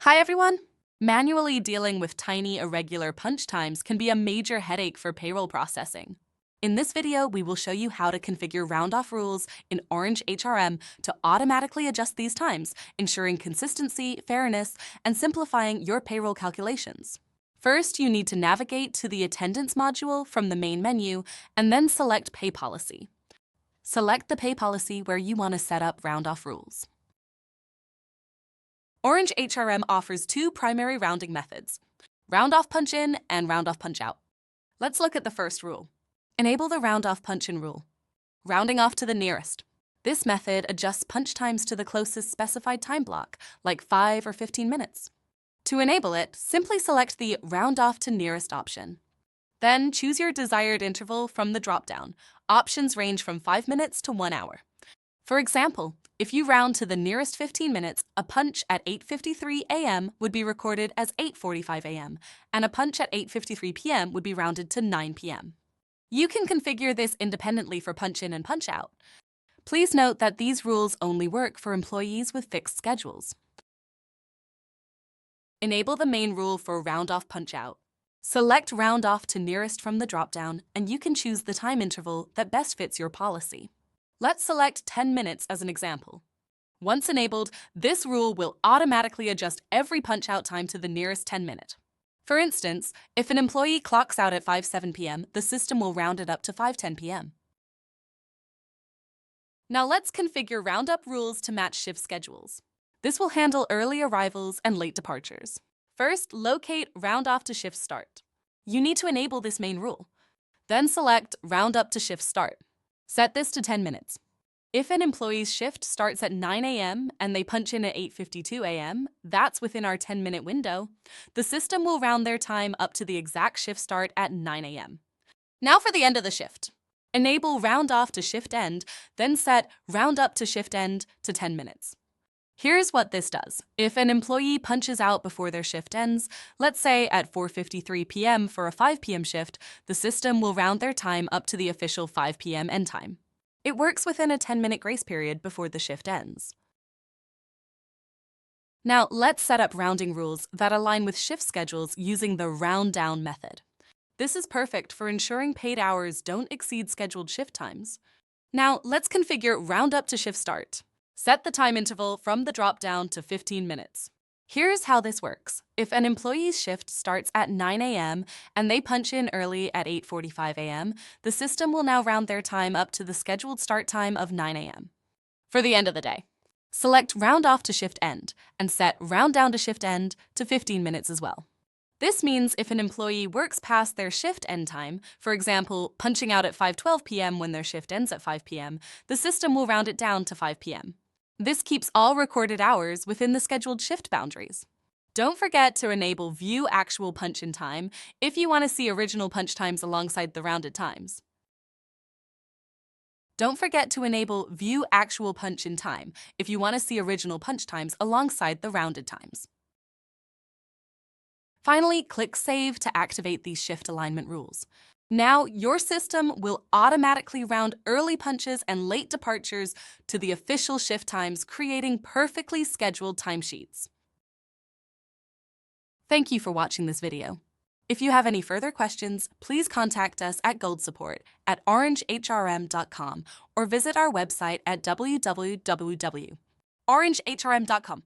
Hi everyone! Manually dealing with tiny irregular punch times can be a major headache for payroll processing. In this video, we will show you how to configure round-off rules in OrangeHRM to automatically adjust these times, ensuring consistency, fairness, and simplifying your payroll calculations. First, you need to navigate to the Attendance module from the main menu and then select Pay Policy. Select the pay policy where you want to set up round-off rules. OrangeHRM offers two primary rounding methods, round-off punch-in and round-off punch-out. Let's look at the first rule. Enable the round-off punch-in rule, rounding off to the nearest. This method adjusts punch times to the closest specified time block, like 5 or 15 minutes. To enable it, simply select the Round Off to Nearest option. Then choose your desired interval from the drop-down. Options range from 5 minutes to 1 hour. For example, if you round to the nearest 15 minutes, a punch at 8:53 a.m. would be recorded as 8:45 a.m., and a punch at 8:53 p.m. would be rounded to 9 p.m. You can configure this independently for punch-in and punch-out. Please note that these rules only work for employees with fixed schedules. Enable the main rule for round-off punch-out. Select Round Off to Nearest from the drop-down, and you can choose the time interval that best fits your policy. Let's select 10 minutes as an example. Once enabled, this rule will automatically adjust every punch-out time to the nearest 10-minute. For instance, if an employee clocks out at 5:07 p.m., the system will round it up to 5:10 p.m. Now let's configure round-up rules to match shift schedules. This will handle early arrivals and late departures. First, locate Round Off to Shift Start. You need to enable this main rule. Then select Round Up to Shift Start. Set this to 10 minutes. If an employee's shift starts at 9 a.m. and they punch in at 8:52 a.m., that's within our 10-minute window. The system will round their time up to the exact shift start at 9 a.m. Now for the end of the shift. Enable Round Off to Shift End, then set Round Up to Shift End to 10 minutes. Here's what this does. If an employee punches out before their shift ends, let's say at 4:53 p.m. for a 5 p.m. shift, the system will round their time up to the official 5 p.m. end time. It works within a 10-minute grace period before the shift ends. Now, let's set up rounding rules that align with shift schedules using the round down method. This is perfect for ensuring paid hours don't exceed scheduled shift times. Now, let's configure Round Up to Shift Start. Set the time interval from the drop-down to 15 minutes. Here's how this works. If an employee's shift starts at 9 a.m. and they punch in early at 8:45 a.m., the system will now round their time up to the scheduled start time of 9 a.m. For the end of the day, select Round Off to Shift End and set Round Down to Shift End to 15 minutes as well. This means if an employee works past their shift end time, for example, punching out at 5:12 p.m. when their shift ends at 5 p.m., the system will round it down to 5 p.m. This keeps all recorded hours within the scheduled shift boundaries. Don't forget to enable View Actual Punch-in Time if you want to see original punch times alongside the rounded times. Don't forget to enable View Actual Punch-in Time if you want to see original punch times alongside the rounded times. Finally, click Save to activate these shift alignment rules. Now, your system will automatically round early punches and late departures to the official shift times, creating perfectly scheduled timesheets. Thank you for watching this video. If you have any further questions, please contact us at Gold Support at OrangeHRM.com or visit our website at www.orangehrm.com.